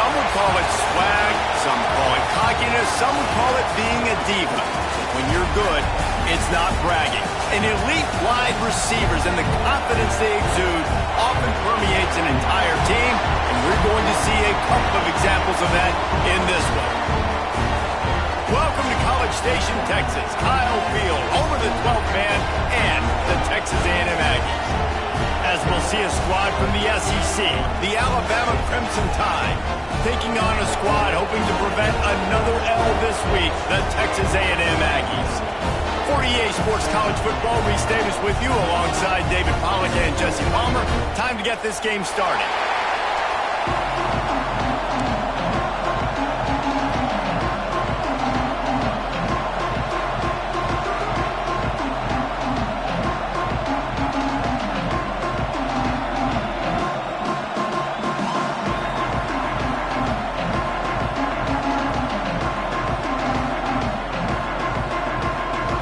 Some would call it swag, some call it cockiness, some would call it being a diva. When you're good, it's not bragging. An elite wide receivers and the confidence they exude often permeates an entire team, and we're going to see a couple of examples of that in this one. Welcome to College Station, Texas. Kyle Field, over the 12th man, and the Texas A&M Aggies. As we'll see a squad from the SEC, the Alabama Crimson Tide, taking on a squad hoping to prevent another L this week, the Texas A&M Aggies. For EA Sports College Football, Reese Davis with you alongside David Pollack and Jesse Palmer. Time to get this game started.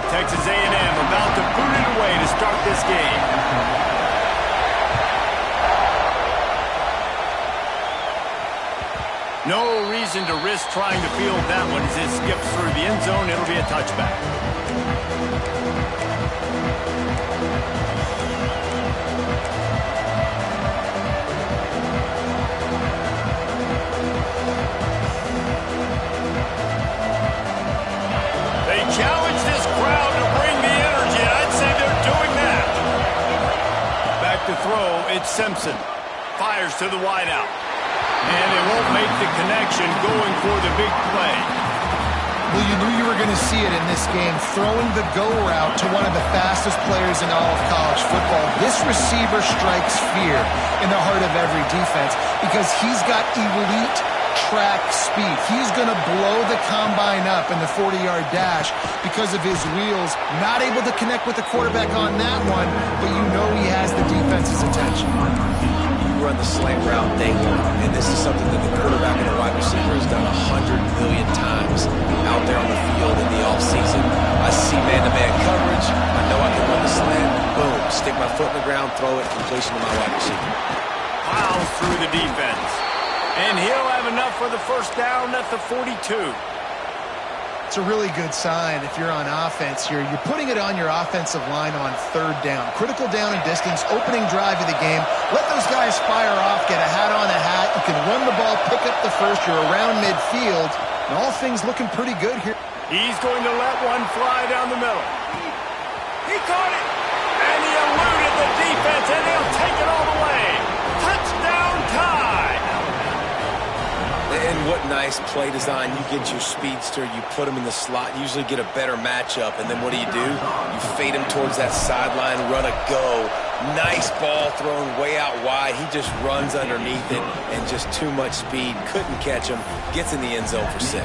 Texas A&M about to boot it away to start this game. No reason to risk trying to field that one as it skips through the end zone. It'll be a touchback. They challenge this crowd to bring the energy, and I'd say they're doing that. Back to throw, it's Simpson. Fires to the wideout. And they won't make the connection going for the big play. Well, you knew you were going to see it in this game, throwing the go route to one of the fastest players in all of college football. This receiver strikes fear in the heart of every defense because he's got elite track speed. He's going to blow the combine up in the 40-yard dash because of his wheels. Not able to connect with the quarterback on that one, but you know he has the defense's attention. Run the slant route day one, and this is something that the quarterback and the wide receiver has done 100 million times out there on the field in the offseason. I see man-to-man coverage. I know I can run the slant. Boom, stick my foot in the ground, throw it, completion to my wide receiver. Plows through the defense. And he'll have enough for the first down at the 42. It's a really good sign if you're on offense here. You're putting it on your offensive line on third down. Critical down and distance, opening drive of the game. Let those guys fire off, get a hat on a hat. You can run the ball, pick up the first. You're around midfield. And all things looking pretty good here. He's going to let one fly down the middle. He caught it. And he eluded the defense, and he'll take it all the way. Touchdown Tide. And what nice play design. You get your speedster, you put him in the slot, usually get a better matchup, and then what do? You fade him towards that sideline, run a go. Nice ball thrown way out wide. He just runs underneath it, and just too much speed. Couldn't catch him. Gets in the end zone for 6.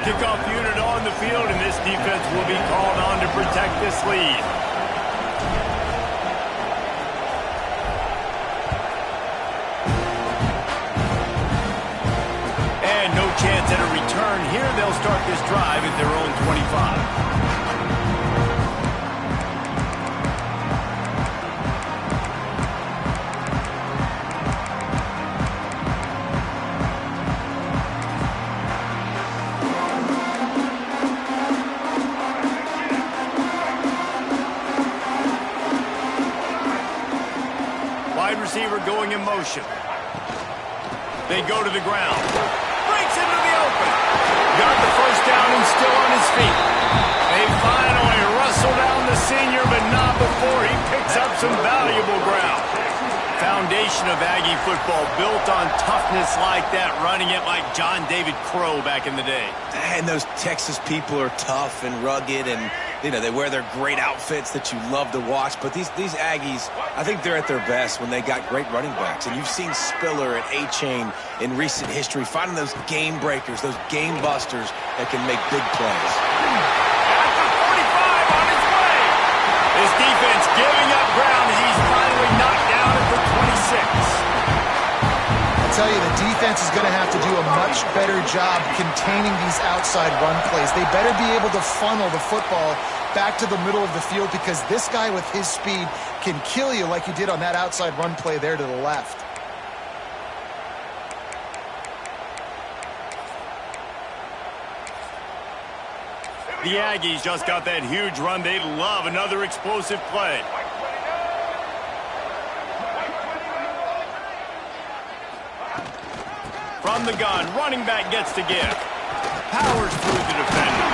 Kickoff unit on the field, and this defense will be called on to protect this lead. Chance at a return here. They'll start this drive at their own 25. Wide receiver going in motion. They go to the ground. Into the open. Got the first down and still on his feet. They finally rustle down the senior, but not before he picks up some valuable ground. Foundation of Aggie football built on toughness like that, running it like John David Crow back in the day. And those Texas people are tough and rugged, and you know they wear their great outfits that you love to watch. But these Aggies, I think they're at their best when they got great running backs. And you've seen Spiller and A-Chain in recent history finding those game breakers, those game busters that can make big plays. At the 45 on his way. His defense giving up ground as he's finally knocked down at the 26. I'll tell you, the defense is going to have to do a much better job containing these outside run plays. They better be able to funnel the football back to the middle of the field because this guy with his speed can kill you like he did on that outside run play there to the left. The Aggies just got that huge run. They love another explosive play. From the gun, running back gets to give. Powers through the defender.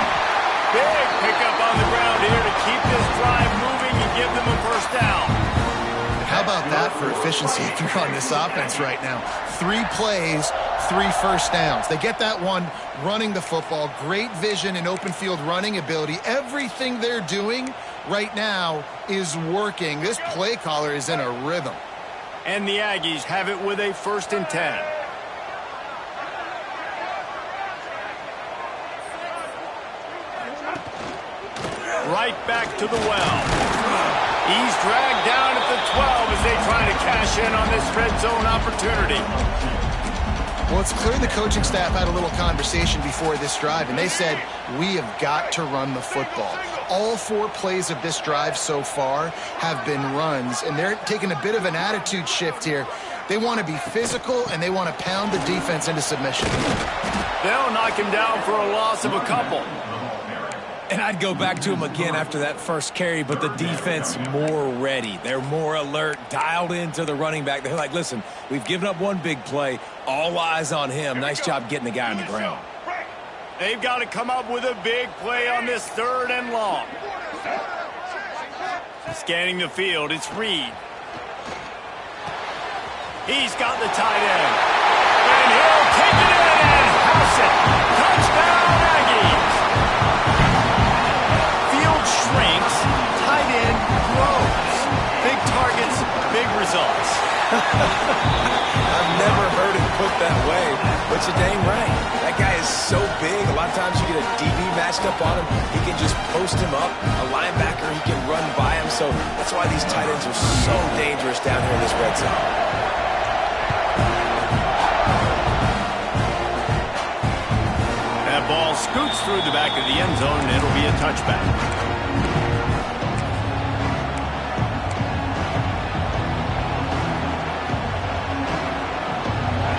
Big pickup on the ground here to keep this drive moving and give them a first down. How about that for efficiency if you're on this offense right now? 3 plays, 3 first downs. They get that one running the football. Great vision and open field running ability. Everything they're doing right now is working. This play caller is in a rhythm. And the Aggies have it with a 1st and 10. Right back to the well. He's dragged down at the 12 as they try to cash in on this red zone opportunity. Well, it's clear the coaching staff had a little conversation before this drive, and they said, we have got to run the football. All 4 plays of this drive so far have been runs, and they're taking a bit of an attitude shift here. They want to be physical, and they want to pound the defense into submission. They'll knock him down for a loss of a couple. And I'd go back to him again after that first carry, but the defense more ready. They're more alert, dialed into the running back. They're like, listen, we've given up one big play. All eyes on him. Nice job getting the guy on the ground. They've got to come up with a big play on this 3rd and long. Scanning the field, it's Reed. He's got the tight end. And he'll take it in and house it. Touchdown, Aggies. Shrinks, tight end grows. Big targets, big results. I've never heard it put that way, but you're dang right. That guy is so big. A lot of times you get a DB matched up on him. He can just post him up. A linebacker, he can run by him. So that's why these tight ends are so dangerous down here in this red zone. That ball scoots through the back of the end zone, and it'll be a touchback.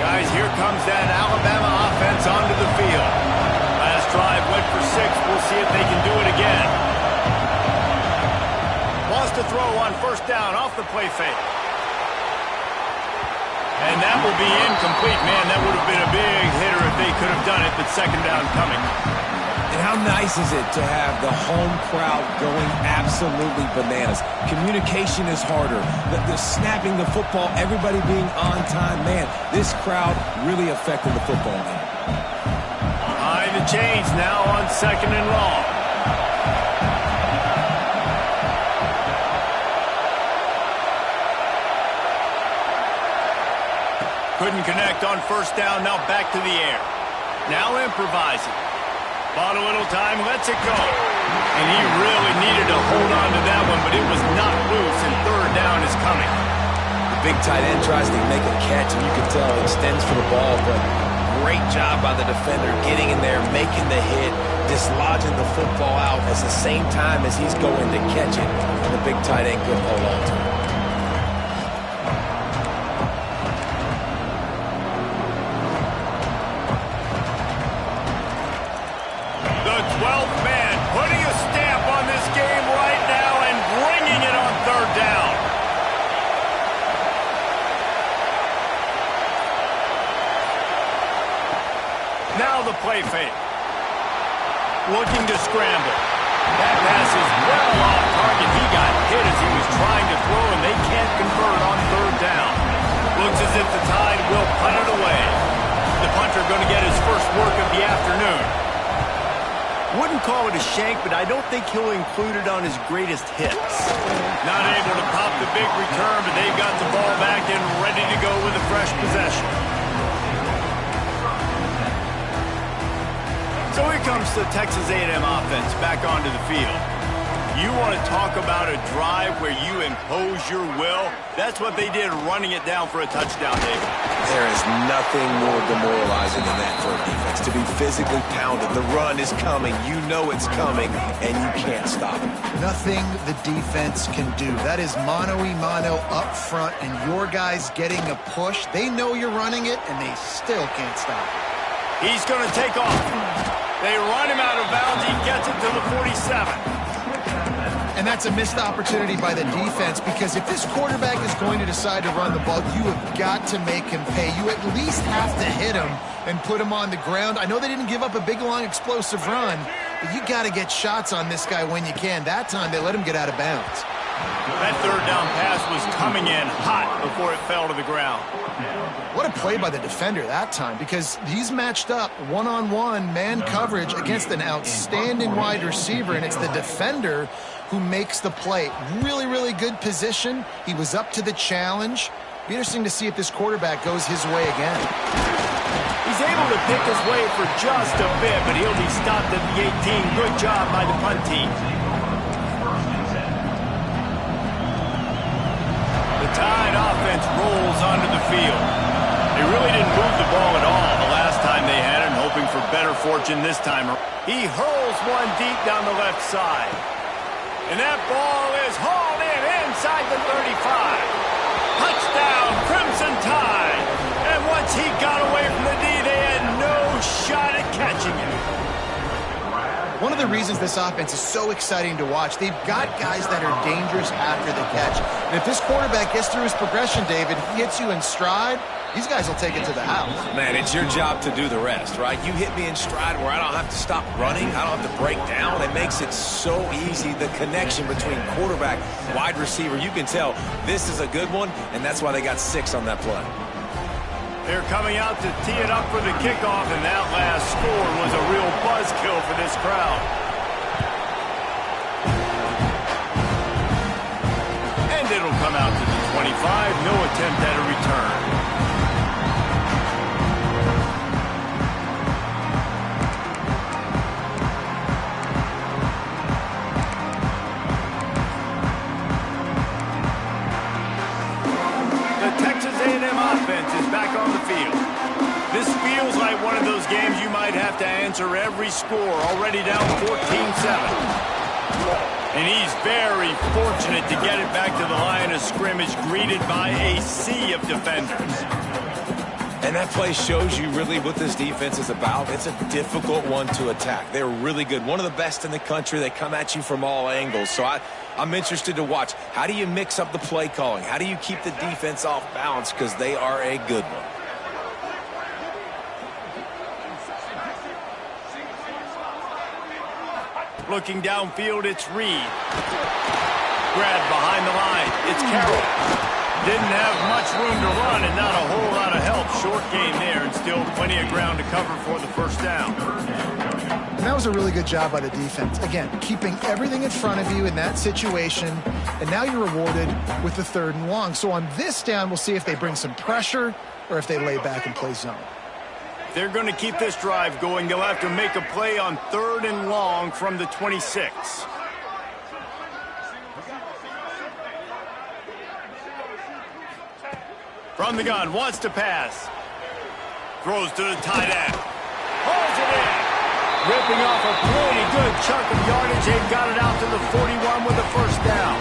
Guys, here comes that Alabama offense onto the field. Last drive went for 6. We'll see if they can do it again. Wants to throw on 1st down off the play fake. And that will be incomplete. Man, that would have been a big hitter if they could have done it, but 2nd down coming. And how nice is it to have the home crowd going absolutely bananas? Communication is harder. The snapping the football, everybody being on time. Man, this crowd really affected the football game. Behind the chains now on 2nd and long. Couldn't connect on 1st down. Now back to the air. Now improvising. Bought a little time, lets it go. And he really needed to hold on to that one, but it was not loose, and 3rd down is coming. The big tight end tries to make a catch, and you can tell he extends for the ball, but great job by the defender getting in there, making the hit, dislodging the football out at the same time as he's going to catch it, and the big tight end couldn't hold on to it. Now the play fake. Looking to scramble. That pass is well off target. He got hit as he was trying to throw, and they can't convert on 3rd down. Looks as if the Tide will punt it away. The punter going to get his first work of the afternoon. Wouldn't call it a shank, but I don't think he'll include it on his greatest hits. Not able to pop the big return, but they've got the ball back and ready to go with a fresh possession. So here comes the Texas A&M offense back onto the field. You want to talk about a drive where you impose your will? That's what they did, running it down for a touchdown, David. There is nothing more demoralizing than that for a defense. To be physically pounded, the run is coming, you know it's coming, and you can't stop it. Nothing the defense can do. That is mano-a-mano up front, and your guys getting a push. They know you're running it, and they still can't stop it. He's going to take off. They run him out of bounds. He gets it to the 47. And that's a missed opportunity by the defense, because if this quarterback is going to decide to run the ball, you have got to make him pay. You at least have to hit him and put him on the ground. I know they didn't give up a big, long, explosive run, but you got to get shots on this guy when you can. That time, they let him get out of bounds. That third down pass was coming in hot before it fell to the ground. What a play by the defender that time, because he's matched up one-on-one man coverage against an outstanding wide receiver, and it's the defender who makes the play. Really, really good position. He was up to the challenge. Be interesting to see if this quarterback goes his way again. He's able to pick his way for just a bit, but he'll be stopped at the 18. Good job by the punt team. The Tide offense rolls onto the field. They really didn't move the ball at all the last time they had it, hoping for better fortune this time. He hurls one deep down the left side. And that ball is hauled in inside the 35. Touchdown, Crimson Tide. And once he got away from the D, they had no shot at catching him. One of the reasons this offense is so exciting to watch, they've got guys that are dangerous after the catch. And if this quarterback gets through his progression, David, he hits you in stride, these guys will take it to the house. Man, it's your job to do the rest, right? You hit me in stride where I don't have to stop running. I don't have to break down. It makes it so easy. The connection between quarterback, wide receiver, you can tell this is a good one, and that's why they got 6 on that play. They're coming out to tee it up for the kickoff, and that last score was a real buzzkill for this crowd. And it'll come out to the 25. No attempt at a return. Back on the field. This feels like one of those games you might have to answer every score, already down 14-7. And he's very fortunate to get it back to the line of scrimmage, greeted by a sea of defenders. And that play shows you really what this defense is about. It's a difficult one to attack. They're really good. One of the best in the country. They come at you from all angles. So I'm interested to watch. How do you mix up the play calling? How do you keep the defense off balance? Because they are a good one. Looking downfield, it's Reed. Grabbed behind the line. It's Carroll. Didn't have much room to run and not a whole lot of help. Short gain there and still plenty of ground to cover for the first down. And that was a really good job by the defense. Again, keeping everything in front of you in that situation, and now you're rewarded with the 3rd and long. So on this down, we'll see if they bring some pressure or if they lay back and play zone. They're going to keep this drive going. They'll have to make a play on 3rd and long from the 26. From the gun, wants to pass. Throws to the tight end. Holds it in. Ripping off a pretty good chunk of yardage. They've got it out to the 41 with the first down.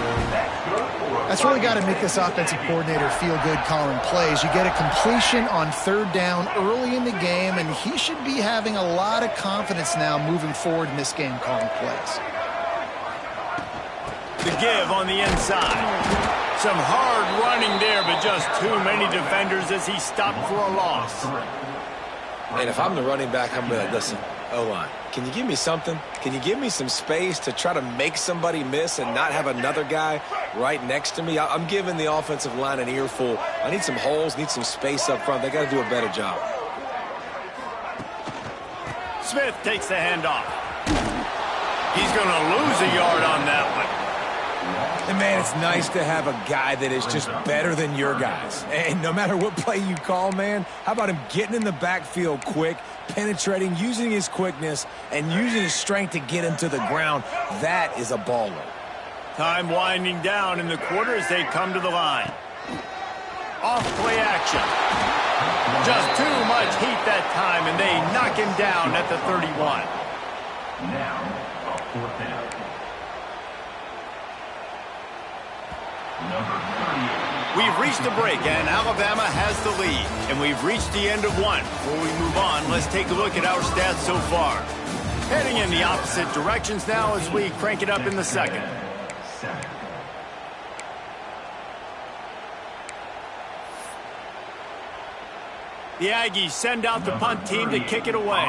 That's really got to make this offensive coordinator feel good calling plays. You get a completion on 3rd down early in the game, and he should be having a lot of confidence now moving forward in this game calling plays. The give on the inside. Some hard running there, but just too many defenders as he stopped for a loss. And if I'm the running back, I'm going to be like, listen, O-line, can you give me something? Can you give me some space to try to make somebody miss and not have another guy right next to me? I'm giving the offensive line an earful. I need some holes, need some space up front. They got to do a better job. Smith takes the handoff. He's going to lose a yard on that one. And, man, it's nice to have a guy that is just better than your guys. And no matter what play you call, man, how about him getting in the backfield quick, penetrating, using his quickness, and using his strength to get him to the ground? That is a baller. Time winding down in the quarter as they come to the line. Off play action. Just too much heat that time, and they knock him down at the 31. Now, fourth down. We've reached the break, and Alabama has the lead. And we've reached the end of one. Before we move on, let's take a look at our stats so far. Heading in the opposite directions now as we crank it up in the second. The Aggies send out the punt team to kick it away.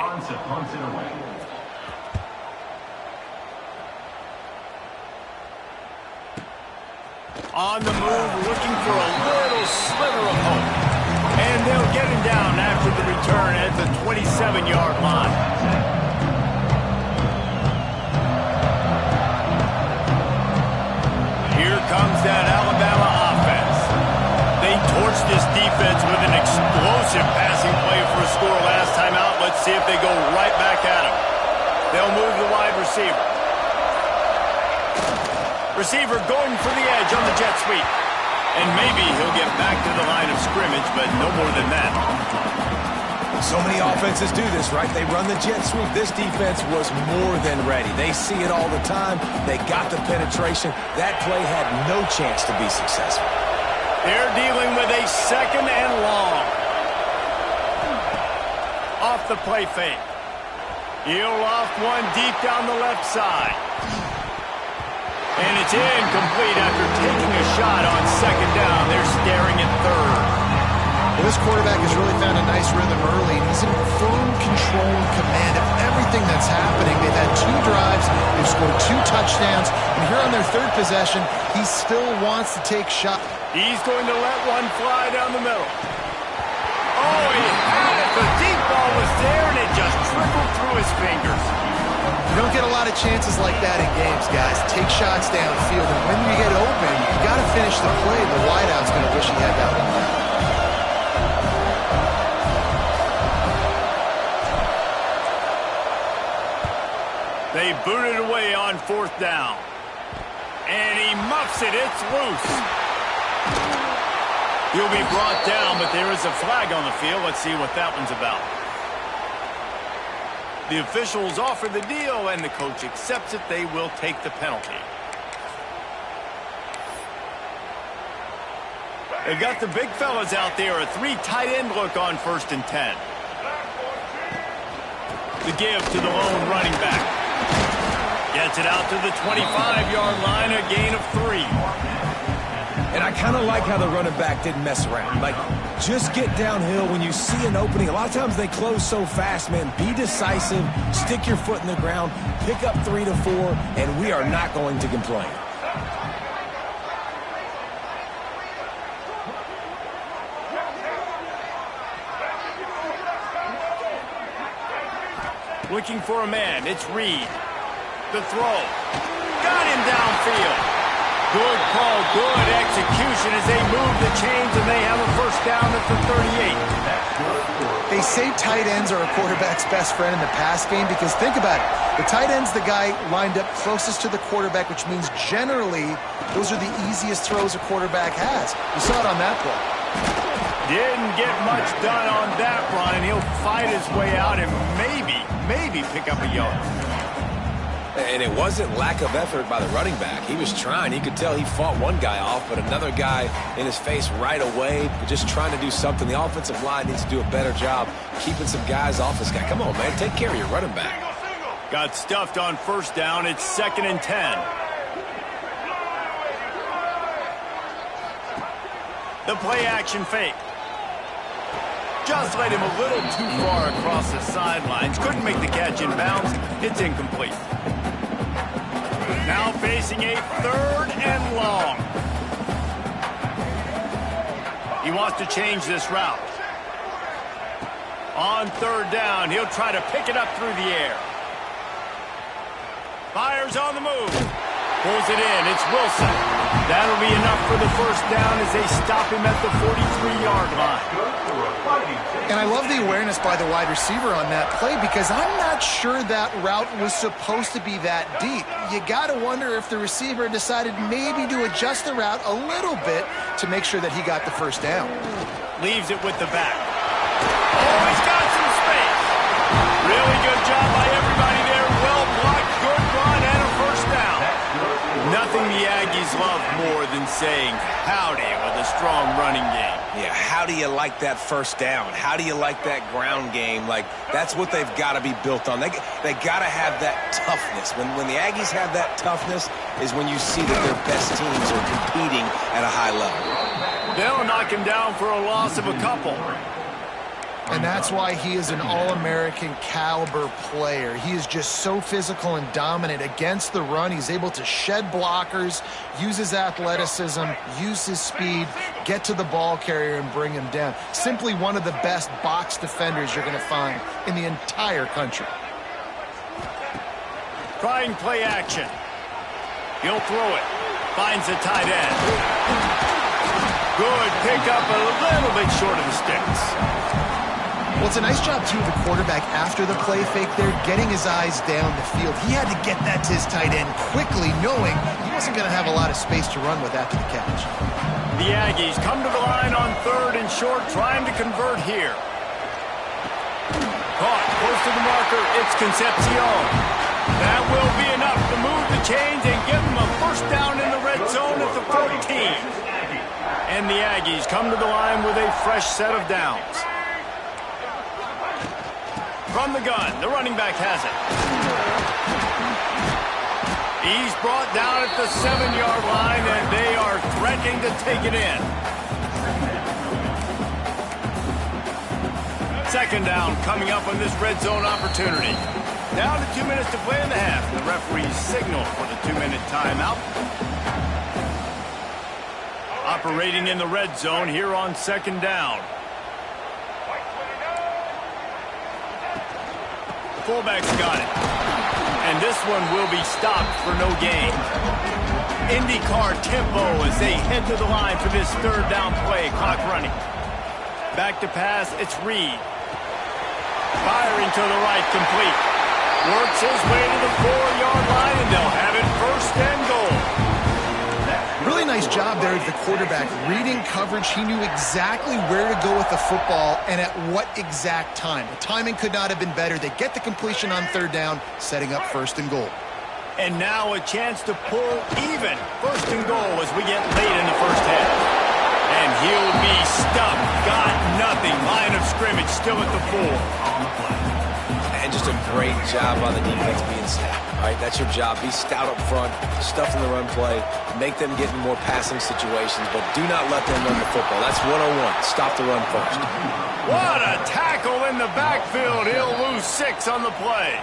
On the move, looking for a little sliver of hope. And they'll get him down after the return at the 27-yard line. Here comes that Alabama offense. They torched this defense with an explosive passing play for a score last time out. Let's see if they go right back at him. They'll move the wide receiver. Receiver going for the edge on the jet sweep. And maybe he'll get back to the line of scrimmage, but no more than that. So many offenses do this, right? They run the jet sweep. This defense was more than ready. They see it all the time. They got the penetration. That play had no chance to be successful. They're dealing with a second and long. Off the play fake. He'll off one deep down the left side. And it's incomplete after taking a shot on second down. They're staring at third. Well, this quarterback has really found a nice rhythm early. He's in firm control and command of everything that's happening. They've had 2 drives. They've scored 2 touchdowns. And here on their third possession, he still wants to take shots. He's going to let one fly down the middle. Oh, he had it. The deep ball was there, and it just trickled through his fingers. You don't get a lot of chances like that in games, guys. Take shots downfield, and when you get open, you got to finish the play. The wideout's going to wish he had that one. They boot it away on 4th down. And he muffs it. It's loose. He'll be brought down, but there is a flag on the field. Let's see what that one's about. The officials offer the deal, and the coach accepts it. They will take the penalty. They've got the big fellas out there. A 3 tight end look on 1st and 10. The give to the lone running back. Gets it out to the 25-yard line, a gain of 3. And I kind of like how the running back didn't mess around. Like, just get downhill when you see an opening. A lot of times they close so fast, man. Be decisive, stick your foot in the ground, pick up 3 to 4, and we are not going to complain. Looking for a man. It's Reed. The throw. Got him downfield. Good call, good execution as they move the chains, and they have a 1st down at the 38. They say tight ends are a quarterback's best friend in the pass game because think about it. The tight end's the guy lined up closest to the quarterback, which means generally those are the easiest throws a quarterback has. You saw it on that play. Didn't get much done on that run, and he'll fight his way out and maybe pick up a yard. And it wasn't lack of effort by the running back. He was trying. You could tell he fought one guy off, but another guy in his face right away, just trying to do something. The offensive line needs to do a better job keeping some guys off this guy. Come on, man. Take care of your running back. Got stuffed on 1st down. It's 2nd and 10. The play action fake. Just led him a little too far across the sidelines. Couldn't make the catch in bounds. It's incomplete. Now facing a 3rd and long. He wants to change this route. On 3rd down, he'll try to pick it up through the air. Fires on the move. Pulls it in. It's Wilson. That'll be enough for the 1st down as they stop him at the 43-yard line. And I love the awareness by the wide receiver on that play because I'm not sure that route was supposed to be that deep. You got to wonder if the receiver decided maybe to adjust the route a little bit to make sure that he got the 1st down. Leaves it with the back. Oh, he's got some space. Really good job by everybody there. Well blocked, good run, and a 1st down. Nothing the Aggies love more than saying howdy with a strong running game. Yeah, how do you like that first down? How do you like that ground game? Like, that's what they've got to be built on. They got to have that toughness. When the Aggies have that toughness is when you see that their best teams are competing at a high level. They'll knock him down for a loss of a couple. And that's why he is an All-American caliber player. He is just so physical and dominant against the run. He's able to shed blockers, use his athleticism, use his speed, get to the ball carrier and bring him down. Simply one of the best box defenders you're going to find in the entire country. Trying play action. He'll throw it. Finds a tight end. Good pickup, a little bit short of the sticks. Well, it's a nice job, too, of the quarterback after the play fake there, getting his eyes down the field. He had to get that to his tight end quickly, knowing he wasn't going to have a lot of space to run with after the catch. The Aggies come to the line on 3rd and short, trying to convert here. Caught, close to the marker, it's Concepcion. That will be enough to move the chains and give them a first down in the red zone at the 14. And the Aggies come to the line with a fresh set of downs. From the gun, the running back has it. He's brought down at the 7-yard line, and they are threatening to take it in. 2nd down coming up on this red zone opportunity. Down to 2 minutes to play in the half. The referees signal for the 2-minute timeout. Operating in the red zone here on 2nd down. Fullback's got it. And this one will be stopped for no gain. IndyCar tempo as they head to the line for this 3rd down play. Clock running. Back to pass, it's Reed. Firing to the right, complete. Works his way to the 4-yard line, and they'll have it 1st and goal. Really nice job there of the quarterback. Reading coverage, he knew exactly where to go with the football and at what exact time. The timing could not have been better. They get the completion on 3rd down, setting up 1st and goal. And now a chance to pull even 1st and goal as we get late in the 1st half. And he'll be stuffed. Got nothing. Line of scrimmage still at the 4 on the play. And just a great job on the defense being stout. All right, that's your job. Be stout up front, stuff in the run play, make them get in more passing situations, but do not let them run the football. That's 101. Stop the run first. What a tackle in the backfield. He'll lose 6 on the play.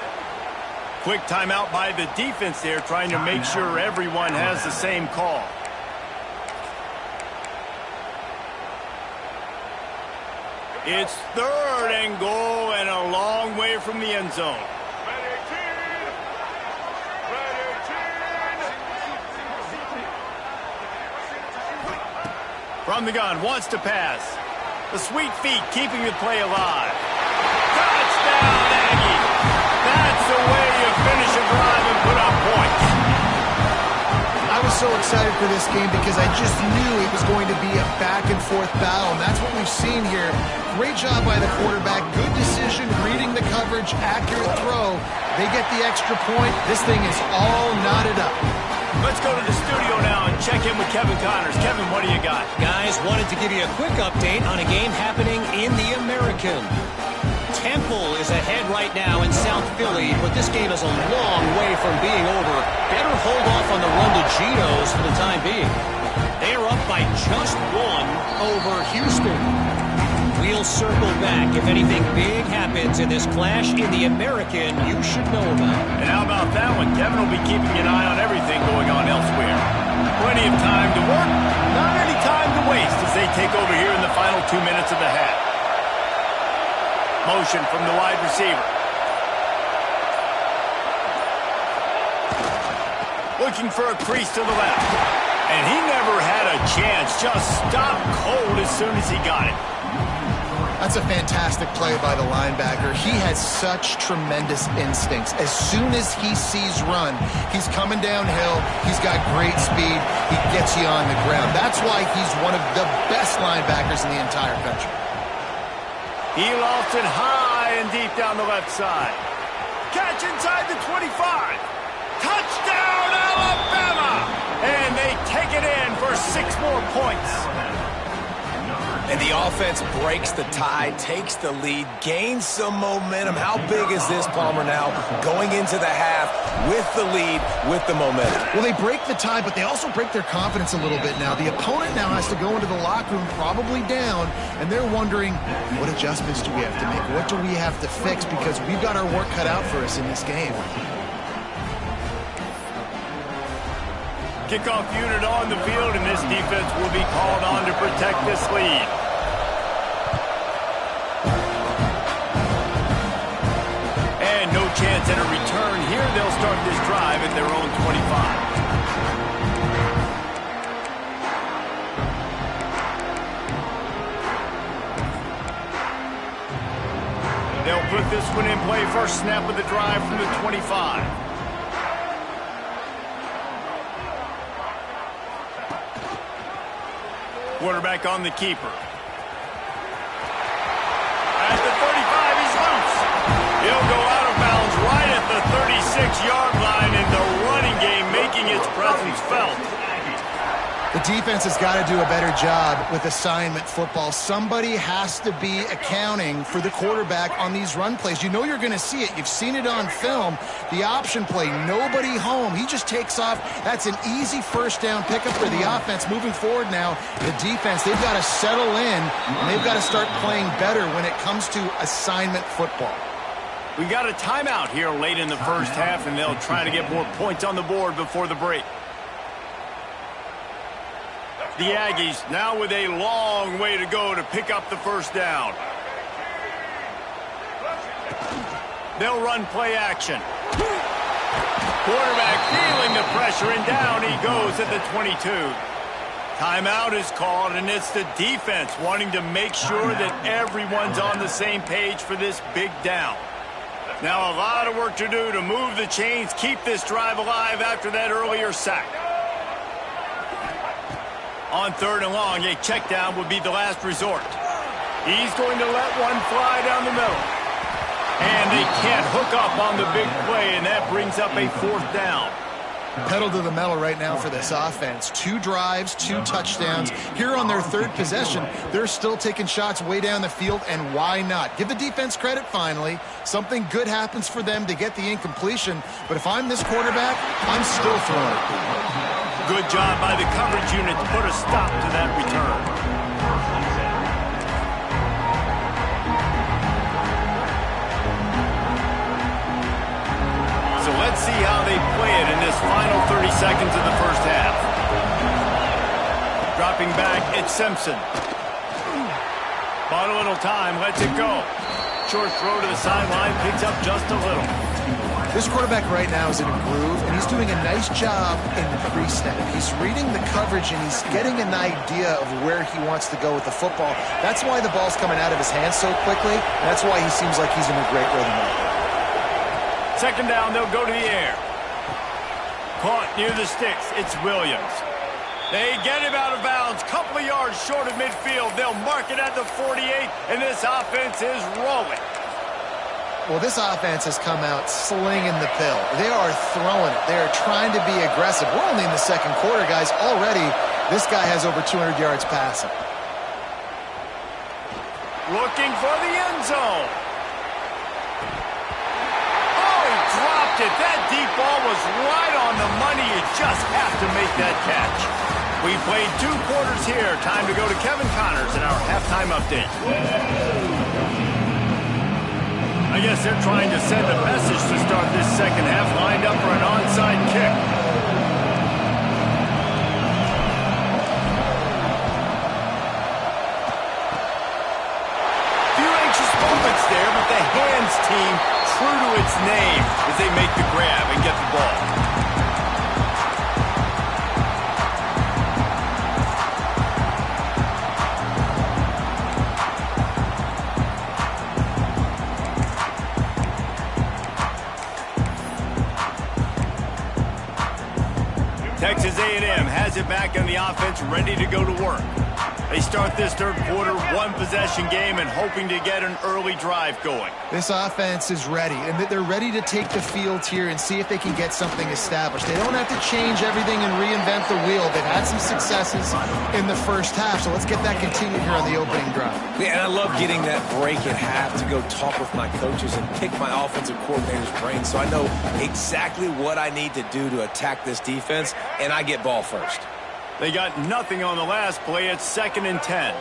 Quick timeout by the defense there, trying to make sure everyone has the same call. It's 3rd and goal and a long way from the end zone. From the gun, wants to pass. The sweet feet keeping the play alive. Touchdown, Aggie! That's the way you finish a drive and put up points. I was so excited for this game because I just knew it was going to be a back-and-forth battle, and that's what we've seen here. Great job by the quarterback, good decision, reading the coverage, accurate throw. They get the extra point. This thing is all knotted up. Let's go to the studio now and check in with Kevin Connors. Kevin, what do you got? Guys, wanted to give you a quick update on a game happening in the American. Temple is ahead right now in South Philly, but this game is a long way from being over. Better hold off on the run to Geno's for the time being. They are up by just 1 over Houston. We'll circle back. If anything big happens in this clash in the American, you should know about. And how about that one? Kevin will be keeping an eye on everything going on elsewhere. Plenty of time to work, not any time to waste as they take over here in the final 2 minutes of the half. Motion from the wide receiver. Looking for a crease to the left. And he never had a chance. Just stopped cold as soon as he got it. That's a fantastic play by the linebacker. He has such tremendous instincts. As soon as he sees run, he's coming downhill. He's got great speed. He gets you on the ground. That's why he's one of the best linebackers in the entire country. He lost it high and deep down the left side. Catch inside the 25. Touchdown, Alabama! And they take it in for 6 more points. And the offense breaks the tie, takes the lead, gains some momentum. How big is this, Palmer, now going into the half with the lead, with the momentum? Well, they break the tie, but they also break their confidence a little bit now. The opponent now has to go into the locker room probably down, and they're wondering, what adjustments do we have to make? What do we have to fix? Because we've got our work cut out for us in this game. Kickoff unit on the field, and this defense will be called on to protect this lead. And no chance at a return here. They'll start this drive at their own 25. They'll put this one in play. First snap of the drive from the 25. Quarterback on the keeper. At the 35, he's loose. He'll go out of bounds right at the 36-yard line, and the running game making its presence felt. The defense has got to do a better job with assignment football. Somebody has to be accounting for the quarterback on these run plays. You know you're going to see it. You've seen it on film. The option play, nobody home. He just takes off. That's an easy first down pickup for the offense. Moving forward now, the defense, they've got to settle in, and they've got to start playing better when it comes to assignment football. We got a timeout here late in the first half, and they'll try to get more points on the board before the break. The Aggies now with a long way to go to pick up the first down. They'll run play action. Quarterback feeling the pressure, and down he goes at the 22. Timeout is called, and it's the defense wanting to make sure that everyone's on the same page for this big down. Now a lot of work to do to move the chains, keep this drive alive after that earlier sack. On 3rd and long, a check down would be the last resort. He's going to let one fly down the middle. And they can't hook up on the big play, and that brings up a 4th down. Pedal to the metal right now for this offense. 2 drives, 2 touchdowns. Here on their 3rd possession, they're still taking shots way down the field, and why not? Give the defense credit finally. Something good happens for them to get the incompletion, but if I'm this quarterback, I'm still throwing it. Good job by the coverage unit to put a stop to that return. So let's see how they play it in this final 30 seconds of the first half. Dropping back, it's Simpson. Bought a little time, lets it go. Short throw to the sideline, picks up just a little. This quarterback right now is in a groove, and he's doing a nice job in the pre-snap. He's reading the coverage, and he's getting an idea of where he wants to go with the football. That's why the ball's coming out of his hands so quickly, and that's why he seems like he's in a great rhythm right now. 2nd down, they'll go to the air. Caught near the sticks, it's Williams. They get him out of bounds, couple of yards short of midfield. They'll mark it at the 48, and this offense is rolling. Well, this offense has come out slinging the pill. They are throwing it. They are trying to be aggressive. We're only in the 2nd quarter, guys. Already, this guy has over 200 yards passing. Looking for the end zone. Oh, he dropped it. That deep ball was right on the money. You just have to make that catch. We played 2 quarters here. Time to go to Kevin Connors in our halftime update. I guess they're trying to send a message to start this 2nd half, lined up for an onside kick. Few anxious moments there, but the hands team true to its name as they make the grab and get the ball. Texas A&M has it back on the offense, ready to go to work. They start this third quarter, one-possession game, and hoping to get an early drive going. This offense is ready, and they're ready to take the field here and see if they can get something established. They don't have to change everything and reinvent the wheel. They've had some successes in the first half, so let's get that continued here on the opening drive. Yeah, and I love getting that break at half to go talk with my coaches and pick my offensive coordinator's brain so I know exactly what I need to do to attack this defense, and I get ball first. They got nothing on the last play. It's 2nd and 10.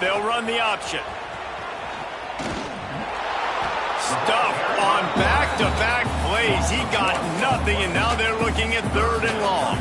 They'll run the option. Stuff on back-to-back plays. He got nothing, and now they're looking at 3rd and long.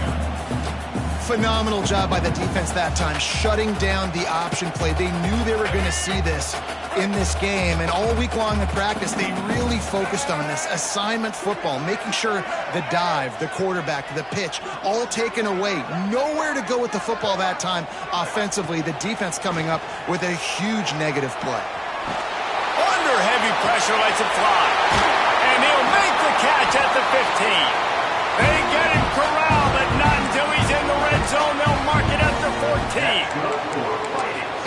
Phenomenal job by the defense that time, shutting down the option play. They knew they were going to see this in this game, and all week long in practice, they really focused on this assignment football, making sure the dive, the quarterback, the pitch, all taken away. Nowhere to go with the football that time offensively. The defense coming up with a huge negative play. Under heavy pressure, lets it fly. And he'll make the catch at the 15. They get him corralled, but not until he's in the red zone. They'll mark it at the 14.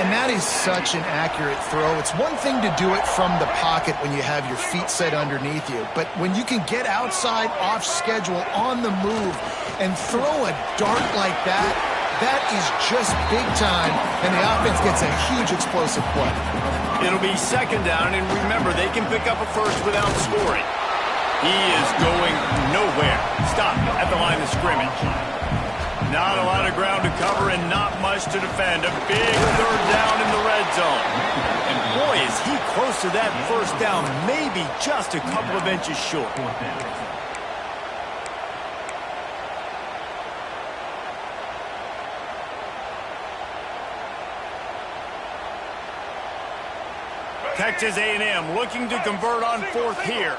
And that is such an accurate throw. It's one thing to do it from the pocket when you have your feet set underneath you, but when you can get outside, off schedule, on the move, and throw a dart like that, that is just big time, and the offense gets a huge explosive play. It'll be 2nd down, and remember, they can pick up a first without scoring. He is going nowhere. Stop at the line of scrimmage. Not a lot of ground to cover and not much to defend. A big 3rd down in the red zone. And boy, is he close to that first down, maybe just a couple of inches short. Texas A&M looking to convert on 4th here.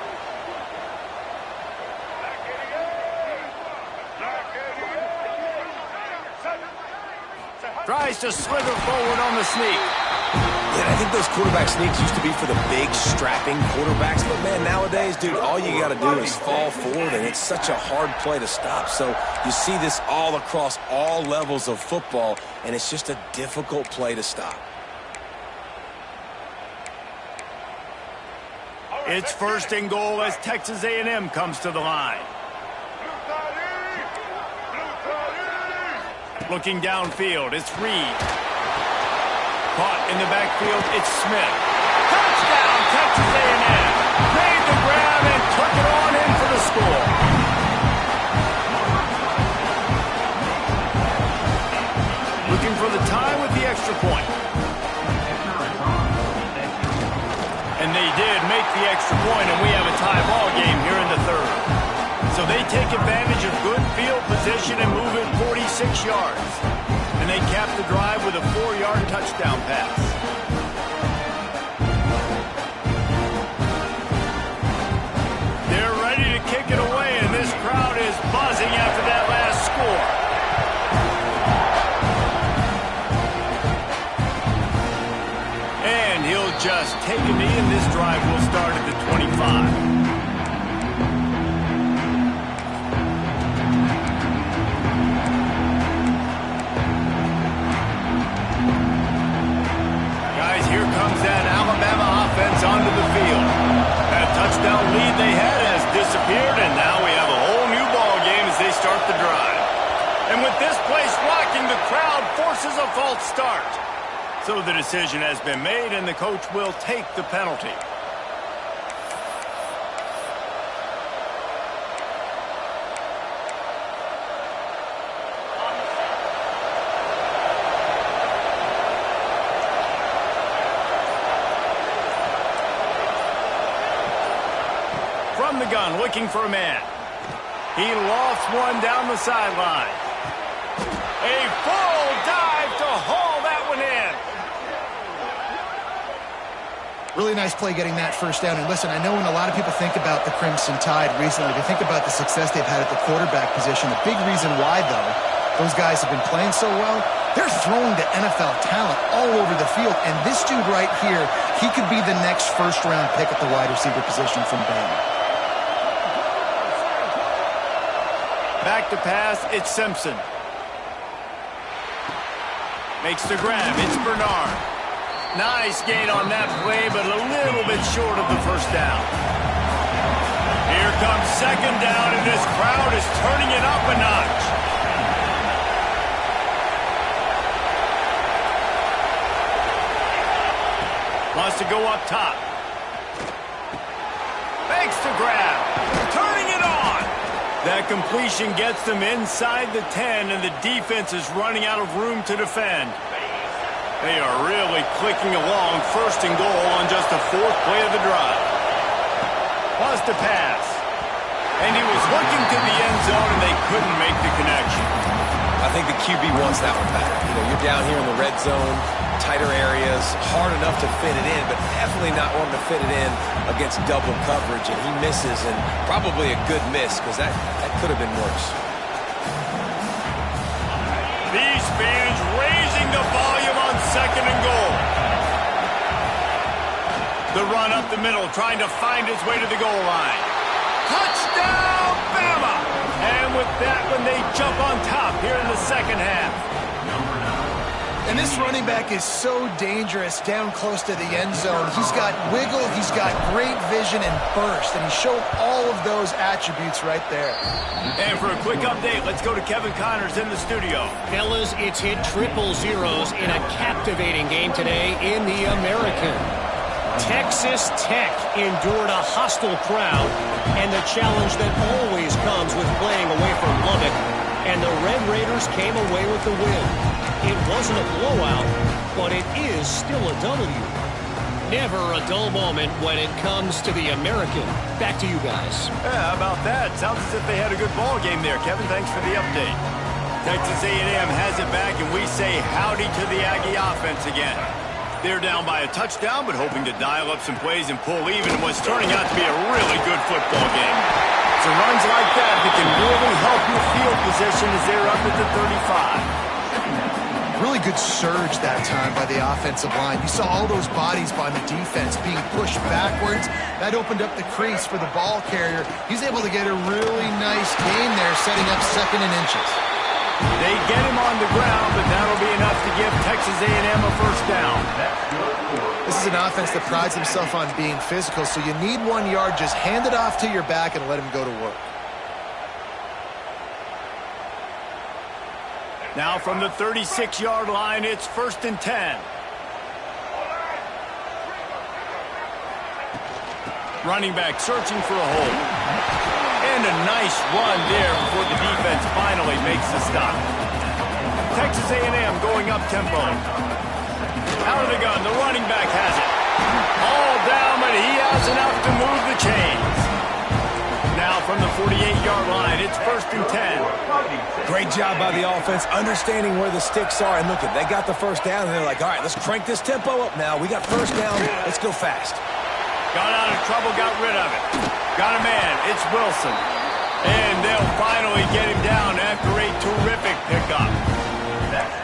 Tries to slither forward on the sneak. Yeah, I think those quarterback sneaks used to be for the big, strapping quarterbacks. But, man, nowadays, dude, all you got to do is fall forward, and it's such a hard play to stop. So you see this all across all levels of football, and it's just a difficult play to stop. It's 1st and goal as Texas A&M comes to the line. Looking downfield, it's Reed. Caught in the backfield, it's Smith. Touchdown, Texas A&M. Made the grab and took it on in for the score. Looking for the tie with the extra point. And they did make the extra point, and we have a tie ball game here in the 3rd. So they take advantage of good field position and move it 46 yards. And they cap the drive with a 4-yard touchdown pass. They're ready to kick it away, and this crowd is buzzing after that last score. And he'll just take a knee, and this drive will start at the 25. Here comes that Alabama offense onto the field. That touchdown lead they had has disappeared, and now we have a whole new ball game as they start the drive. And with this place rocking, the crowd forces a false start. So the decision has been made, and the coach will take the penalty. From the gun, looking for a man. He lofts one down the sideline. A full dive to haul that one in. Really nice play getting that first down. And listen, I know when a lot of people think about the Crimson Tide recently, they think about the success they've had at the quarterback position. The big reason why, though, those guys have been playing so well, they're throwing to NFL talent all over the field. And this dude right here, he could be the next first-round pick at the wide receiver position from Bama. Back to pass, it's Simpson. Makes the grab. It's Bernard. Nice gain on that play, but a little bit short of the first down. Here comes second down, and this crowd is turning it up a notch. Wants to go up top. Makes the grab. Turning it on. That completion gets them inside the 10, and the defense is running out of room to defend. They are really clicking along, first and goal on just the fourth play of the drive. Wants to pass. And he was looking to the end zone, and they couldn't make the connection. I think the QB wants that one back. You know, you're down here in the red zone, tighter areas, hard enough to fit it in, but definitely not wanting to fit it in against double coverage, and he misses, and probably a good miss, because that could have been worse. These fans raising the volume on second and goal. The run up the middle, trying to find his way to the goal line. Touchdown, Bama! And with that one, they jump on top here in the second half. And this running back is so dangerous down close to the end zone. He's got wiggle, he's got great vision and burst, and he showed all of those attributes right there. And for a quick update, let's go to Kevin Connors in the studio. Fellas, it's hit triple zeros in a captivating game today in the American. Texas Tech endured a hostile crowd and the challenge that always comes with playing away from Lubbock, and the Red Raiders came away with the win. It wasn't a blowout, but it is still a W. Never a dull moment when it comes to the American. Back to you guys. Yeah, how about that? Sounds as if they had a good ball game there. Kevin, thanks for the update. Texas A&M has it back, and we say howdy to the Aggie offense again. They're down by a touchdown, but hoping to dial up some plays and pull even in what's turning out to be a really good football game. It's runs like that can really help your field position as they're up at the 35. Really good surge that time by the offensive line. You saw all those bodies by the defense being pushed backwards. That opened up the crease for the ball carrier. He's able to get a really nice gain there, setting up second and inches. They get him on the ground, but that'll be enough to give Texas A&M a first down. This is an offense that prides himself on being physical, so you need 1 yard. Just hand it off to your back and let him go to work. Now from the 36-yard line, it's 1st and 10. Running back searching for a hole. And a nice run there before the defense finally makes the stop. Texas A&M going up tempo. Out of the gun, the running back has it. All down, but he has enough to move the chains. Now from the 48-yard line, it's 1st and 10. Great job by the offense, understanding where the sticks are. And look, they got the first down, and they're like, all right, let's crank this tempo up now. We got first down. Let's go fast. Got out of trouble, got rid of it. Got a man, it's Wilson. And they'll finally get him down after a terrific pickup.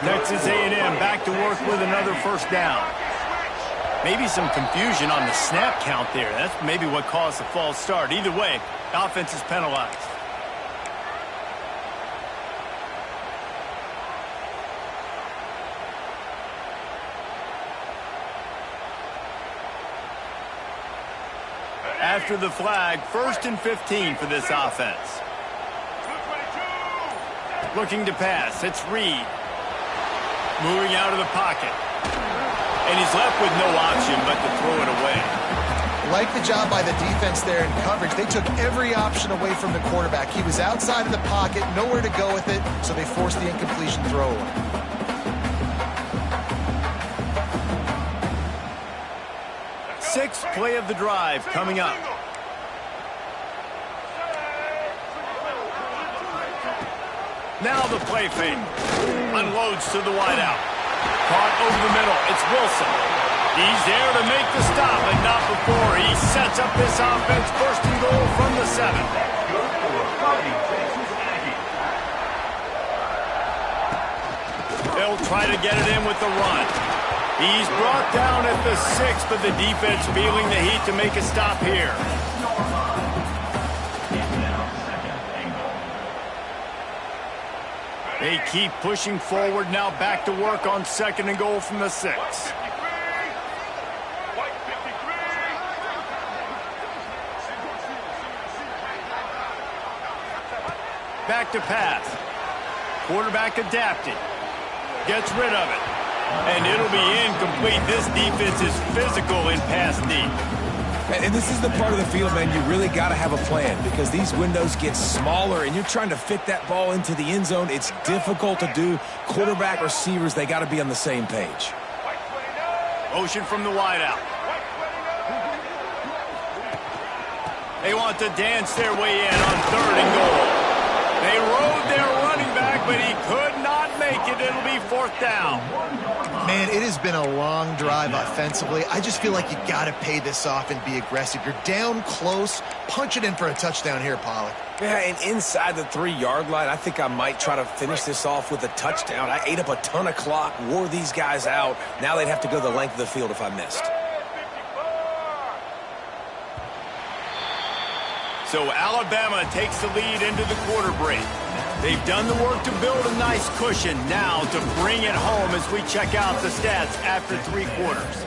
Texas A&M back to work with another first down. Maybe some confusion on the snap count there. That's maybe what caused the false start. Either way, offense is penalized. After the flag, 1st and 15 for this offense. Looking to pass, it's Reed. Moving out of the pocket. And he's left with no option but to throw it away. Like the job by the defense there in coverage. They took every option away from the quarterback. He was outside of the pocket, nowhere to go with it, so they forced the incompletion throw away. Sixth play of the drive coming up. Now the play fake. Unloads to the wideout. Caught over the middle. It's Wilson. He's there to make the stop, but not before. He sets up this offense 1st and goal from the 7. They'll try to get it in with the run. He's brought down at the 6, but the defense feeling the heat to make a stop here. They keep pushing forward. Now back to work on 2nd and goal from the 6. Back to pass. Quarterback adapting. Gets rid of it. And it'll be incomplete. This defense is physical in pass deep. And this is the part of the field, man, you really got to have a plan because these windows get smaller and you're trying to fit that ball into the end zone. It's difficult to do. Quarterback, receivers, they got to be on the same page. Motion from the wideout. They want to dance their way in on 3rd and goal. They rode their running back, but he could not make it. It'll be 4th down. Man, it has been a long drive offensively. I just feel like you got to pay this off and be aggressive. You're down close. Punch it in for a touchdown here, Pollack. Yeah, and inside the 3-yard line, I think I might try to finish this off with a touchdown. I ate up a ton of clock, wore these guys out. Now they'd have to go the length of the field if I missed. So Alabama takes the lead into the quarter break. They've done the work to build a nice cushion. Now to bring it home as we check out the stats after 3 quarters.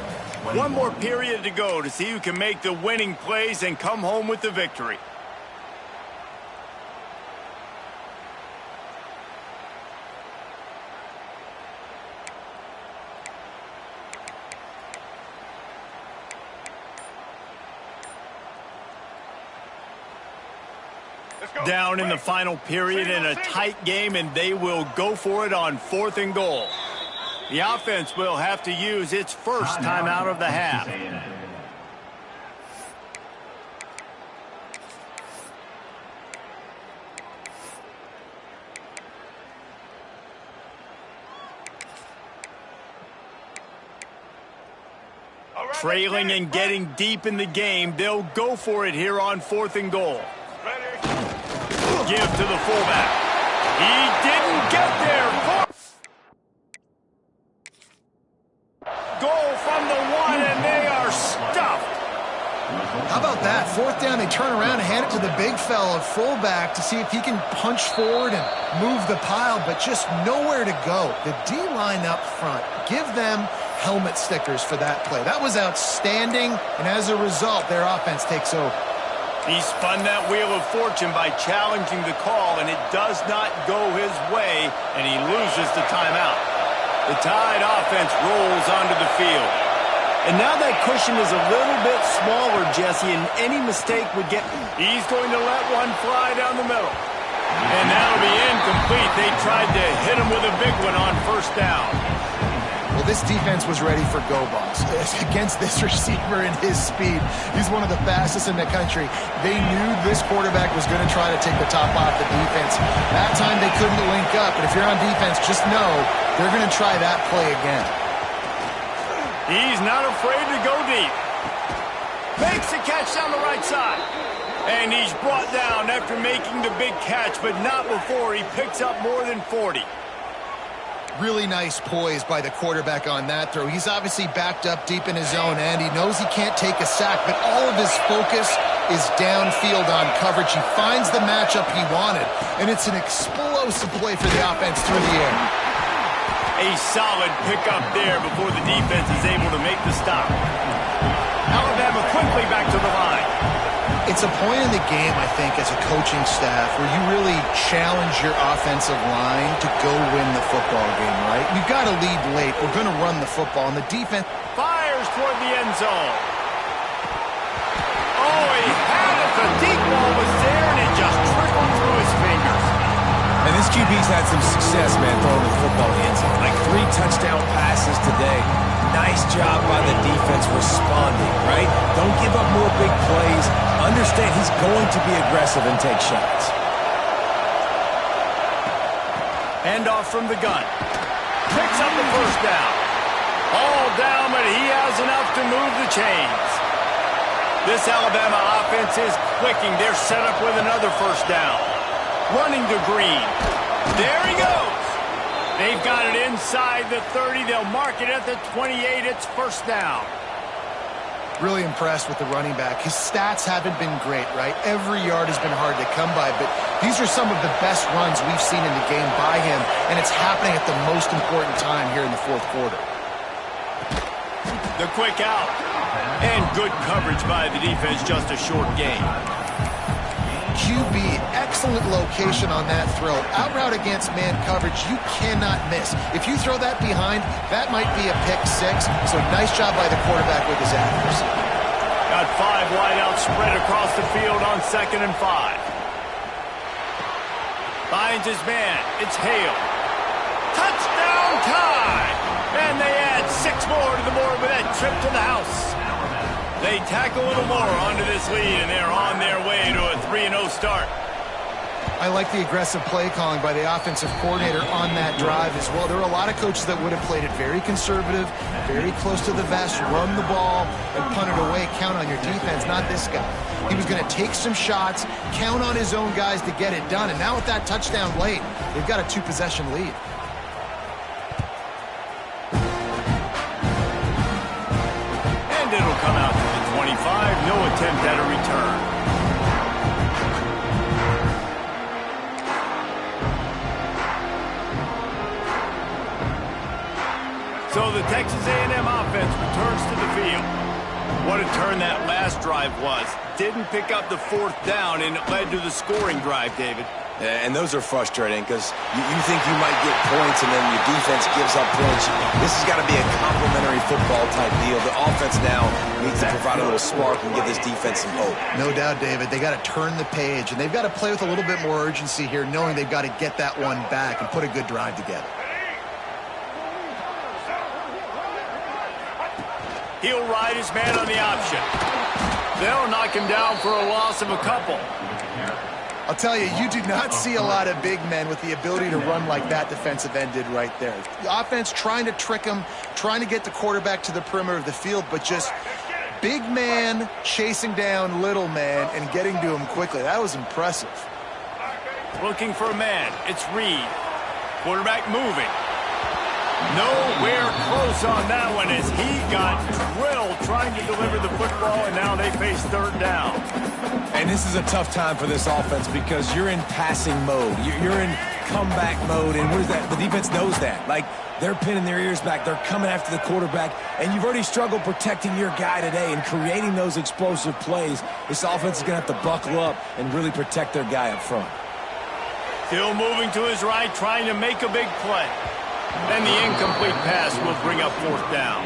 One more period to go to see who can make the winning plays and come home with the victory. Down in the final period in a tight game, and they will go for it on 4th and goal. The offense will have to use its first time out of the half. Trailing and getting deep in the game, they'll go for it here on 4th and goal. Give to the fullback. He didn't get there. Goal from the 1, and they are stuffed. How about that? 4th down, they turn around and hand it to the big fella, fullback, to see if he can punch forward and move the pile, but just nowhere to go. The D-line up front, give them helmet stickers for that play. That was outstanding, and as a result, their offense takes over. He spun that wheel of fortune by challenging the call, and it does not go his way, and he loses the timeout. The Tide offense rolls onto the field. And now that cushion is a little bit smaller, Jesse, and any mistake would get... He's going to let one fly down the middle. And that'll be incomplete. They tried to hit him with a big one on 1st down. Well, this defense was ready for go balls against this receiver and his speed. He's one of the fastest in the country. They knew this quarterback was going to try to take the top off the defense. That time they couldn't link up, but if you're on defense, just know they're going to try that play again. He's not afraid to go deep. Makes the catch down the right side. And he's brought down after making the big catch, but not before he picks up more than 40. Really nice poise by the quarterback on that throw. He's obviously backed up deep in his own end. He knows he can't take a sack, but all of his focus is downfield on coverage. He finds the matchup he wanted, and it's an explosive play for the offense through the air. A solid pickup there before the defense is able to make the stop. Alabama quickly back to the line. It's a point in the game, I think, as a coaching staff where you really challenge your offensive line to go win the football game, right? We've got to lead late. We're going to run the football, and the defense fires toward the end zone. Oh, he had it. The deep ball was there, and it just trickled through his fingers. And this QB's had some success, man, throwing the football in the end zone. Like 3 touchdown passes today. Nice job by the defense responding, right? Don't give up more big plays. Understand he's going to be aggressive and take shots. Handoff from the gun. Picks up the 1st down. All down, but he has enough to move the chains. This Alabama offense is clicking. They're set up with another 1st down. Running to Green. There he goes. They've got it inside the 30. They'll mark it at the 28. It's 1st down. Really impressed with the running back. His stats haven't been great, right? Every yard has been hard to come by, but these are some of the best runs we've seen in the game by him, and it's happening at the most important time here in the fourth quarter. The quick out. And good coverage by the defense, just a short gain. QB, excellent location on that throw. Out route against man coverage, you cannot miss. If you throw that behind, that might be a pick six. So nice job by the quarterback with his accuracy. Got 5 wide out spread across the field on 2nd and 5. Finds his man. It's Hale. Touchdown tie! And they add 6 more to the board with that trip to the house. They tack a little more onto this lead, and they're on their way to a 3-0 start. I like the aggressive play calling by the offensive coordinator on that drive as well. There are a lot of coaches that would have played it very conservative, very close to the vest, run the ball, and punt it away. Count on your defense, not this guy. He was going to take some shots, count on his own guys to get it done, and now with that touchdown late, they've got a 2-possession lead. It'll come out to the 25. No attempt at a return. So the Texas A&M offense returns to the field. What a turn that last drive was. Didn't pick up the 4th down, and it led to the scoring drive, David. And those are frustrating because you think you might get points and then your defense gives up points. This has got to be a complementary football type deal. The offense now needs to provide a little spark and give this defense some hope. No doubt, David. They got to turn the page, and they've got to play with a little bit more urgency here, knowing they've got to get that one back and put a good drive together. He'll ride his man on the option. They'll knock him down for a loss of a couple. I'll tell you, you do not see a lot of big men with the ability to run like that defensive end did right there. The offense trying to trick him, trying to get the quarterback to the perimeter of the field, but just big man chasing down little man and getting to him quickly. That was impressive. Looking for a man. It's Reed. Quarterback moving. Nowhere close on that one as he got drilled trying to deliver the football, and now they face 3rd down. And this is a tough time for this offense because you're in passing mode. You're in comeback mode, and what is that? The defense knows that. Like, they're pinning their ears back. They're coming after the quarterback, and you've already struggled protecting your guy today and creating those explosive plays. This offense is going to have to buckle up and really protect their guy up front. Still moving to his right, trying to make a big play. Then the incomplete pass will bring up 4th down.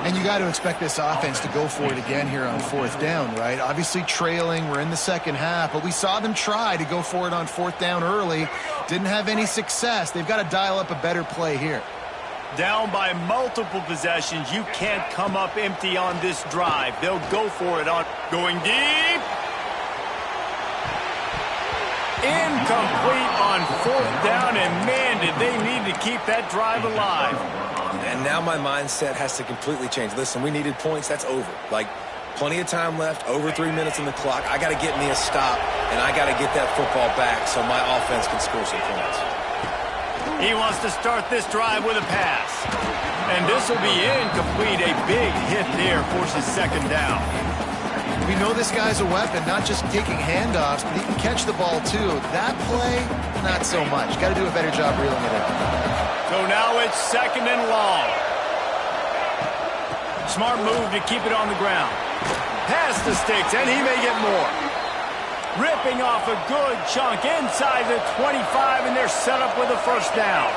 And you got to expect this offense to go for it again here on 4th down, right? Obviously trailing, we're in the second half, but we saw them try to go for it on 4th down early. Didn't have any success. They've got to dial up a better play here. Down by multiple possessions, you can't come up empty on this drive. They'll go for it on going deep. Incomplete on 4th down, and man, did they need to keep that drive alive. And now my mindset has to completely change. Listen, we needed points. That's over. Like, plenty of time left, over 3 minutes on the clock. I got to get me a stop, and I got to get that football back so my offense can score some points. He wants to start this drive with a pass. And this will be incomplete. A big hit there forces 2nd down. We know this guy's a weapon, not just taking handoffs, but he can catch the ball too. That play, not so much. Got to do a better job reeling it in. So now it's 2nd and long. Smart move to keep it on the ground. Past the sticks, and he may get more. Ripping off a good chunk inside the 25, and they're set up with a 1st down.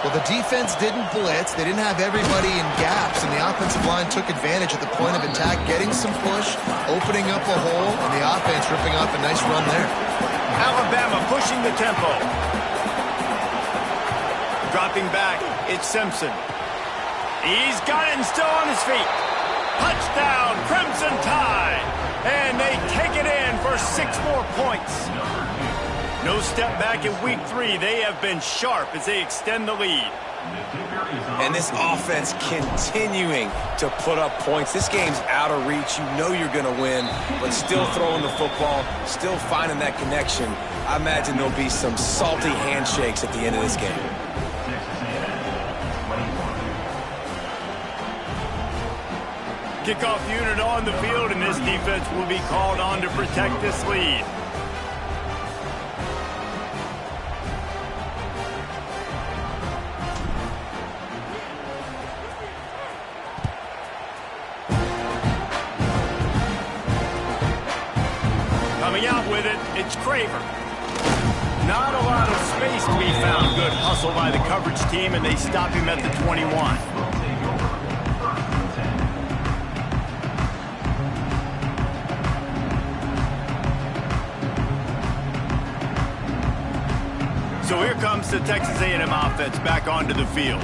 Well, the defense didn't blitz. They didn't have everybody in gaps, and the offensive line took advantage at the point of attack, getting some push, opening up a hole, and the offense ripping off a nice run there. Alabama pushing the tempo. Dropping back, it's Simpson. He's got it and still on his feet. Touchdown, Crimson Tide. And they take it in for 6 more points. No step back in week 3. They have been sharp as they extend the lead. And this offense continuing to put up points. This game's out of reach. You know you're going to win, but still throwing the football, still finding that connection. I imagine there'll be some salty handshakes at the end of this game. Kickoff unit on the field, and this defense will be called on to protect this lead. Coming out with it, it's Craver. Not a lot of space to be found. Good hustle by the coverage team, and they stop him at the 21. So here comes the Texas A&M offense back onto the field.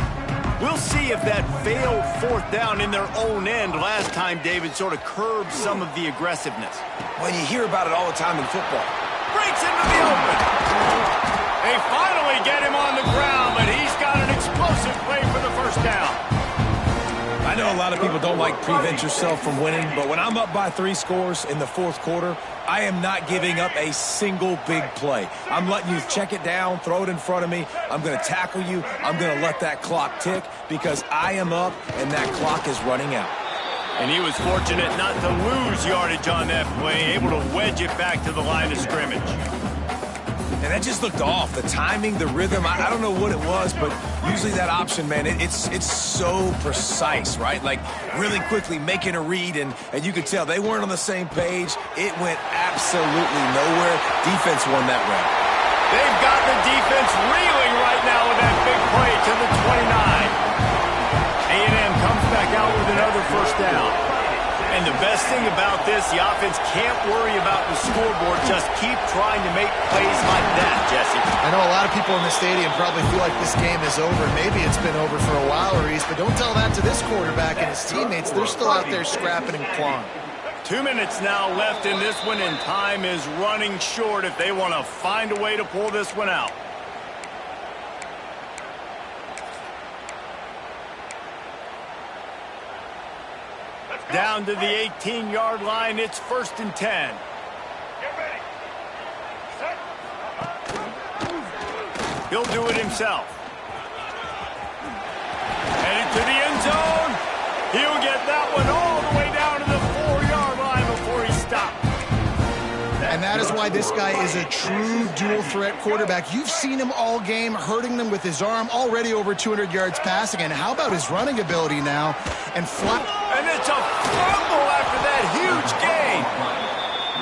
We'll see if that failed fourth down in their own end last time, David, sort of curbed some of the aggressiveness. Well, you hear about it all the time in football. Breaks into the open. They finally get him on the ground, but he's got an explosive play for the first down. I know a lot of people don't like prevent yourself from winning, but when I'm up by 3 scores in the fourth quarter, I am not giving up a single big play. I'm letting you check it down, throw it in front of me. I'm going to tackle you. I'm going to let that clock tick because I am up and that clock is running out. And he was fortunate not to lose yardage on that play, able to wedge it back to the line of scrimmage. And that just looked off. The timing, the rhythm, I don't know what it was, but usually that option, man, it's so precise, right? Like really quickly making a read, and you could tell they weren't on the same page. It went absolutely nowhere. Defense won that round. They've got the defense reeling right now with that big play to the 29. A&M comes back out with another first down. And the best thing about this, the offense can't worry about the scoreboard. Just keep trying to make plays like that, Jesse. I know a lot of people in the stadium probably feel like this game is over. Maybe it's been over for a while, Reese, but don't tell that to this quarterback and his teammates. They're still out there scrapping and clawing. 2 minutes now left in this one, and time is running short if they want to find a way to pull this one out. Down to the 18-yard line, it's 1st and 10. He'll do it himself. Headed to the end zone. He'll get that one all the way down to the 4-yard line before he stops. And that is why this guy is a true dual-threat quarterback. You've seen him all game, hurting them with his arm, already over 200 yards passing. And how about his running ability now? And it's a fumble after that huge gain.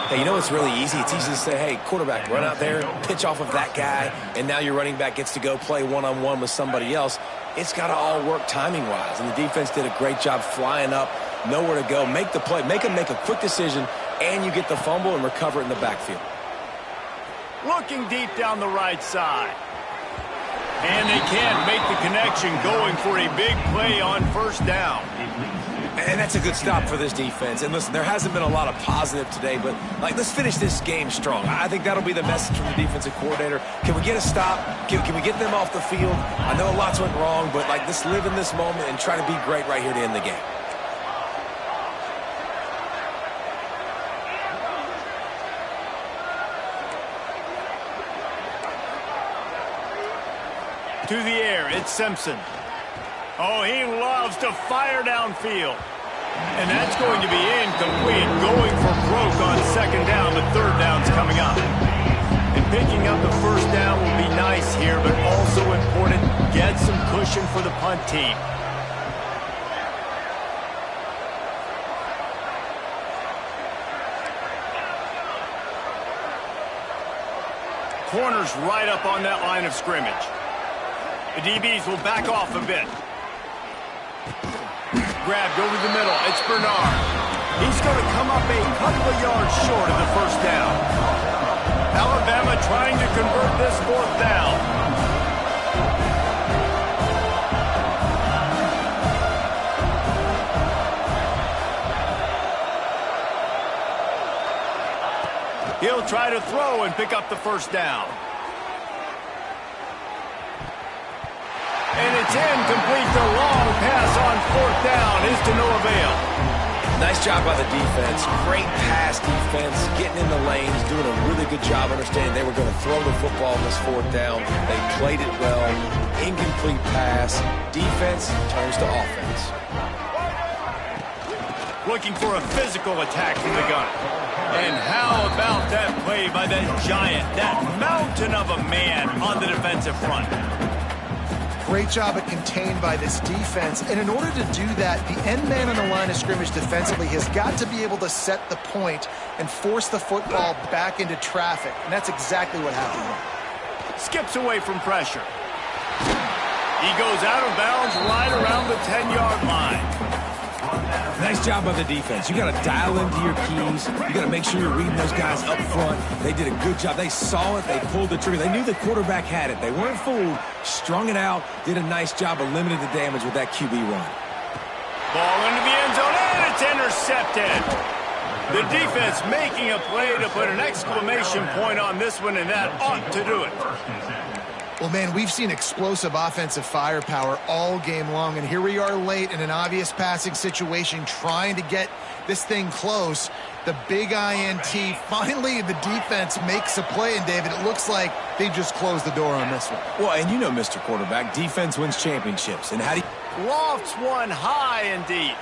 Hey, you know what's really easy? It's easy to say, hey, quarterback, run out there, pitch off of that guy, and now your running back gets to go play one-on-one with somebody else. It's got to all work timing-wise, and the defense did a great job flying up, nowhere to go, make the play, make a quick decision, and you get the fumble and recover it in the backfield. Looking deep down the right side. And they can't make the connection, going for a big play on first down. And that's a good stop for this defense. And listen, there hasn't been a lot of positive today, but let's finish this game strong. I think that'll be the message from the defensive coordinator. Can we get a stop? Can we get them off the field? I know lots went wrong, but let's live in this moment and try to be great right here to end the game. To the air, it's Simpson. Oh, he loves to fire downfield. And that's going to be incomplete, going for broke on 2nd down, but 3rd down's coming up. And picking up the first down will be nice here, but also important, get some cushion for the punt team. Corner's right up on that line of scrimmage. The DBs will back off a bit. Grabbed over the middle. It's Bernard. He's going to come up a couple of yards short of the first down. Alabama trying to convert this 4th down. He'll try to throw and pick up the first down. And it's incomplete. The long pass on 4th down is to no avail. Nice job by the defense. Great pass defense, getting in the lanes, doing a really good job understanding they were going to throw the football on this 4th down. They played it well. Incomplete pass. Defense turns to offense. looking for a physical attack from the gun. And how about that play by that giant, that mountain of a man on the defensive front? Great job at contained by this defense. And in order to do that, the end man on the line of scrimmage defensively has got to be able to set the point and force the football back into traffic. And that's exactly what happened. Skips away from pressure. He goes out of bounds right around the 10-yard line. Nice job by the defense. You got to dial into your keys. You got to make sure you're reading those guys up front. They did a good job. They saw it. They pulled the trigger. They knew the quarterback had it. They weren't fooled. Strung it out. Did a nice job of limiting the damage with that QB run. Ball into the end zone, and it's intercepted. The defense making a play to put an exclamation point on this one, and that ought to do it. Well, man, we've seen explosive offensive firepower all game long, and here we are late in an obvious passing situation trying to get this thing close. The big INT, finally the defense makes a play, and David, it looks like they just closed the door on this one. Well, and you know, Mr. Quarterback, defense wins championships. And how do you... Lofts one high and deep.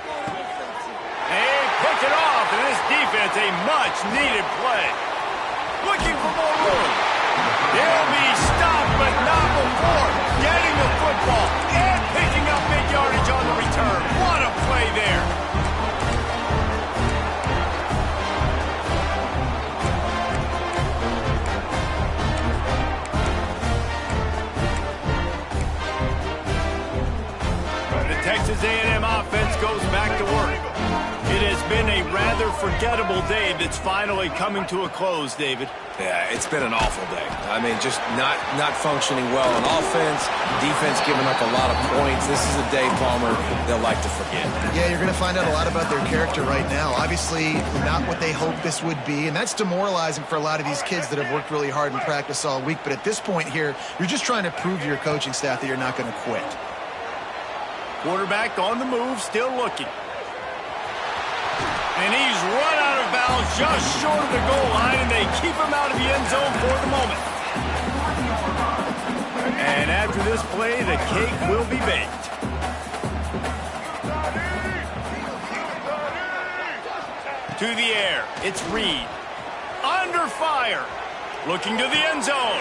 They pick it off, and this defense, a much-needed play. Looking for more room. They'll be stopped, but not before getting the football and picking up big yardage on the return. What a play there. The Texas A&M offense goes back to work. It has been a rather forgettable day that's finally coming to a close, David. Yeah, it's been an awful day. I mean, just not functioning well on offense, defense giving up a lot of points. This is a day, Palmer, they'll like to forget. Yeah, you're going to find out a lot about their character right now. Obviously, not what they hoped this would be, and that's demoralizing for a lot of these kids that have worked really hard in practice all week. But at this point here, you're just trying to prove to your coaching staff that you're not going to quit. Quarterback on the move, still looking. And he's run out of bounds just short of the goal line, and they keep him out of the end zone for the moment. And after this play, the cake will be baked. To the air, it's Reed. Under fire. Looking to the end zone.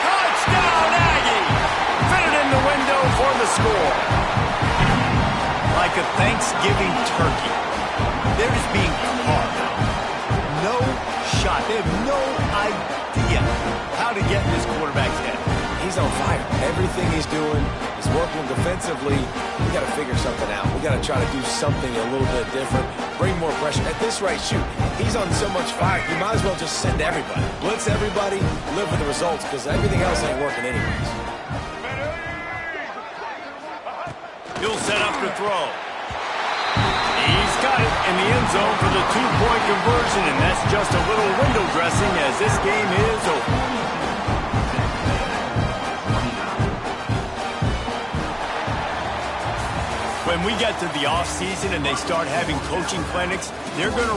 Touchdown, Aggie! Fitted in the window for the score. Like a Thanksgiving turkey. They're just being carved. No shot. They have no idea how to get in this quarterback's head. He's on fire. Everything he's doing is working defensively. We got to figure something out. We got to try to do something a little bit different. Bring more pressure. At this rate, shoot, he's on so much fire, you might as well just send everybody. Blitz everybody, live with the results, because everything else ain't working anyways. He'll set up to throw. He's got it in the end zone for the two-point conversion, and that's just a little window dressing as this game is over. When we get to the offseason and they start having coaching clinics, they're going to